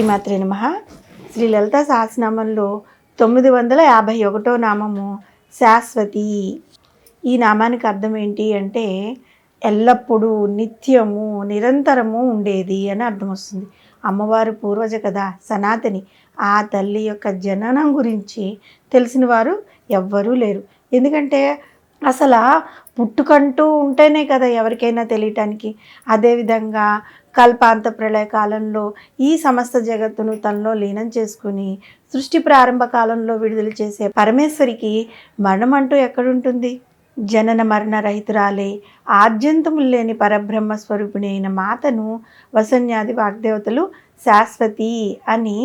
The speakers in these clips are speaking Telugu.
శ్రీమాత్రే నమః. శ్రీ లలితా సహస్రనామంలో 951 నామము శాశ్వతి. ఈ నామానికి అర్థం ఏంటి అంటే ఎల్లప్పుడూ, నిత్యము, నిరంతరము ఉండేది అని అర్థం వస్తుంది. అమ్మవారు పూర్వజ కదా, సనాతని. ఆ తల్లి యొక్క జననం గురించి తెలిసిన వారు ఎవ్వరూ లేరు. ఎందుకంటే అసలు పుట్టుకంటూ ఉంటేనే కదా ఎవరికైనా తెలియటానికి. అదేవిధంగా కల్పాంత ప్రళయ కాలంలో ఈ సమస్త జగత్తును తనలో లీనం చేసుకుని సృష్టి ప్రారంభ కాలంలో విడుదల చేసే పరమేశ్వరికి మరణం అంటూ ఎక్కడుంటుంది? జనన మరణ రహితురాలే, ఆద్యంతములు లేని పరబ్రహ్మ స్వరూపిణి అయిన మాతను వసన్యాది వాగ్దేవతలు శాశ్వతి అని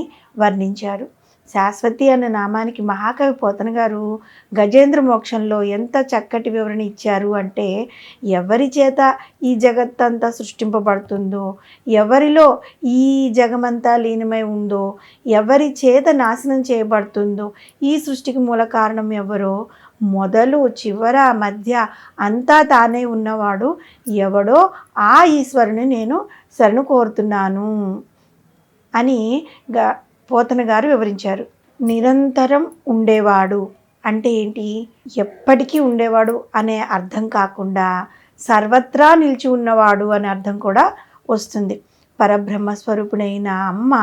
వర్ణించారు. శాశ్వతి అన్న నామానికి మహాకవి పోతన గారు గజేంద్ర మోక్షంలో ఎంత చక్కటి వివరణ ఇచ్చారు అంటే, ఎవరి చేత ఈ జగత్తంతా సృష్టింపబడుతుందో, ఎవరిలో ఈ జగమంతా లీనమై ఉందో, ఎవరి చేత నాశనం చేయబడుతుందో, ఈ సృష్టికి మూల కారణం ఎవరో, మొదలు చివర మధ్య అంతా తానే ఉన్నవాడు ఎవడో ఆ ఈశ్వరుని నేను శరణు కోరుతున్నాను అని పోతన గారు వివరించారు. నిరంతరం ఉండేవాడు అంటే ఏంటి? ఎప్పటికీ ఉండేవాడు అనే అర్థం కాకుండా సర్వత్రా నిలిచి ఉన్నవాడు అనే అర్థం కూడా వస్తుంది. పరబ్రహ్మ స్వరూపుడైన అమ్మ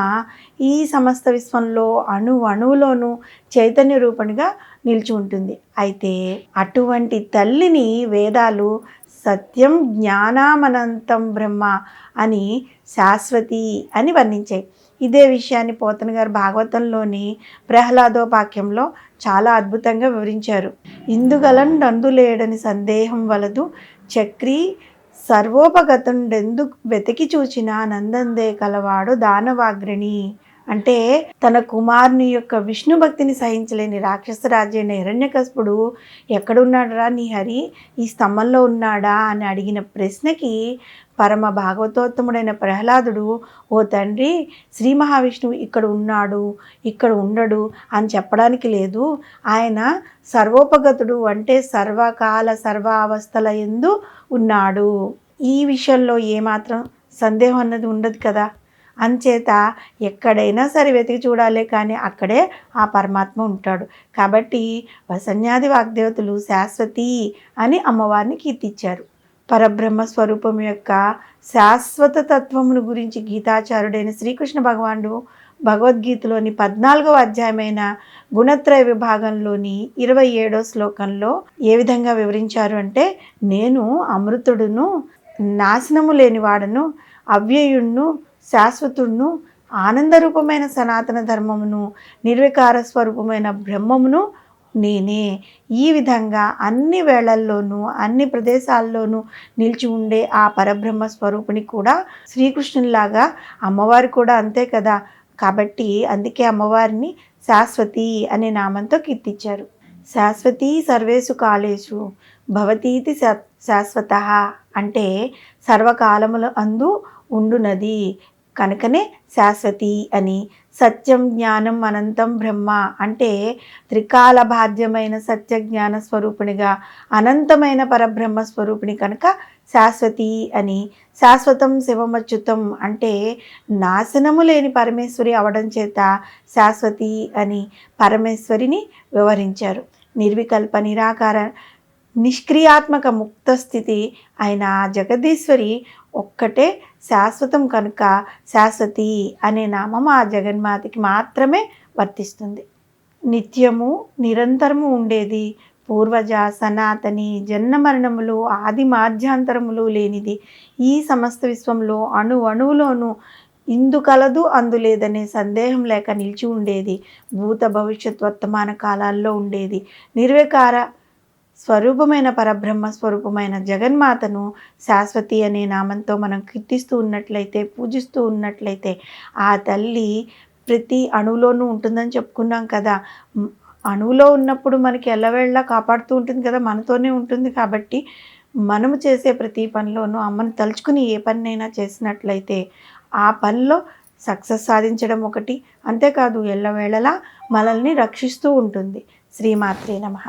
ఈ సమస్త విశ్వంలో అణువులోనూ చైతన్య రూపణిగా నిలిచి ఉంటుంది. అయితే అటువంటి తల్లిని వేదాలు సత్యం జ్ఞానామనంతం బ్రహ్మ అని శాశ్వతి అని వర్ణించాయి. ఇదే విషయాన్ని పోతన గారు భాగవతంలోని ప్రహ్లాదోపాఖ్యంలో చాలా అద్భుతంగా వివరించారు. ఇందుగలండందులేడని సందేహం వలదు చక్రీ సర్వోపగతుండెందు వెతికి చూచిన నందందే కలవాడు దానవాగ్రణి. అంటే తన కుమారుని యొక్క విష్ణు భక్తిని సహించలేని రాక్షస రాజైన హిరణ్యకశిపుడు ఎక్కడున్నాడరా నీ హరి, ఈ స్తంభంలో ఉన్నాడా అని అడిగిన ప్రశ్నకి పరమ భాగవతోత్తముడైన ప్రహ్లాదుడు, ఓ తండ్రి, శ్రీ మహావిష్ణువు ఇక్కడ ఉన్నాడు, ఇక్కడ ఉండడు అని చెప్పడానికి లేదు. ఆయన సర్వోపగతుడు అంటే సర్వకాల సర్వావస్థల యందు ఉన్నాడు. ఈ విషయంలో ఏమాత్రం సందేహం అన్నది ఉండదు కదా. అంచేత ఎక్కడైనా సరే వెతికి చూడాలే కానీ అక్కడే ఆ పరమాత్మ ఉంటాడు. కాబట్టి వసన్యాది వాగ్దేవతలు శాశ్వతి అని అమ్మవారిని కీర్తించారు. పరబ్రహ్మ స్వరూపం యొక్క శాశ్వత తత్వమును గురించి గీతాచార్యుడైన శ్రీకృష్ణ భగవానుడు భగవద్గీతలోని 14వ అధ్యాయమైన గుణత్రయ విభాగంలోని 27వ శ్లోకంలో ఏ విధంగా వివరించారు అంటే, నేను అమృతుడును, నాశనము లేనివాడను, అవ్యయుణ్ణు, శాశ్వతుడును, ఆనందరూపమైన సనాతన ధర్మమును, నిర్వికార స్వరూపమైన బ్రహ్మమును నేనే. ఈ విధంగా అన్ని వేళల్లోనూ అన్ని ప్రదేశాల్లోనూ నిలిచి ఉండే ఆ పరబ్రహ్మ స్వరూపిణి కూడా శ్రీకృష్ణునిలాగా అమ్మవారు కూడా అంతే కదా. కాబట్టి అందుకే అమ్మవారిని శాశ్వతి అనే నామంతో కీర్తించారు. శాశ్వతి సర్వేషు కాలేషు భవతీతి శాశ్వత అంటే సర్వకాలముల అందు ఉండునది కనుకనే శాశ్వతి అని. సత్యం జ్ఞానం అనంతం బ్రహ్మ అంటే త్రికాల బాధ్యమైన సత్య జ్ఞాన స్వరూపిణిగా అనంతమైన పరబ్రహ్మ స్వరూపిణి కనుక శాశ్వతి అని. శాశ్వతం శివమచ్యుతం అంటే నాశనము లేని పరమేశ్వరి అవడం చేత శాశ్వతి అని పరమేశ్వరిని వివరించారు. నిర్వికల్ప నిరాకార నిష్క్రియాత్మక ముక్త స్థితి అయిన జగదీశ్వరి ఒక్కటే శాశ్వతం కనుక శాశ్వతి అనే నామం ఆ జగన్మాతకి మాత్రమే వర్తిస్తుంది. నిత్యము నిరంతరము ఉండేది, పూర్వజ సనాతని, జన్మ మరణములు ఆది మాధ్యాంతరములు లేనిది, ఈ సమస్త విశ్వంలో అణువులోనూ ఇందు కలదు అందులేదనే సందేహం లేక నిలిచి ఉండేది, భూత భవిష్యత్ వర్తమాన కాలాల్లో ఉండేది, నిర్వికార స్వరూపమైన పరబ్రహ్మ స్వరూపమైన జగన్మాతను శాశ్వతి అనే నామంతో మనం కీర్తిస్తూ ఉన్నట్లయితే, పూజిస్తూ ఉన్నట్లయితే ఆ తల్లి ప్రతి అణువులోనూ ఉంటుందని చెప్పుకున్నాం కదా. అణువులో ఉన్నప్పుడు మనకి ఎల్లవేళ్ళ కాపాడుతూ ఉంటుంది కదా, మనతోనే ఉంటుంది. కాబట్టి మనము చేసే ప్రతి పనిలోనూ అమ్మను తలుచుకుని ఏ పనినైనా చేసినట్లయితే ఆ పనిలో సక్సెస్ సాధించడం ఒకటి, అంతేకాదు ఎల్లవేళలా మనల్ని రక్షిస్తూ ఉంటుంది. శ్రీమాత్రే నమః.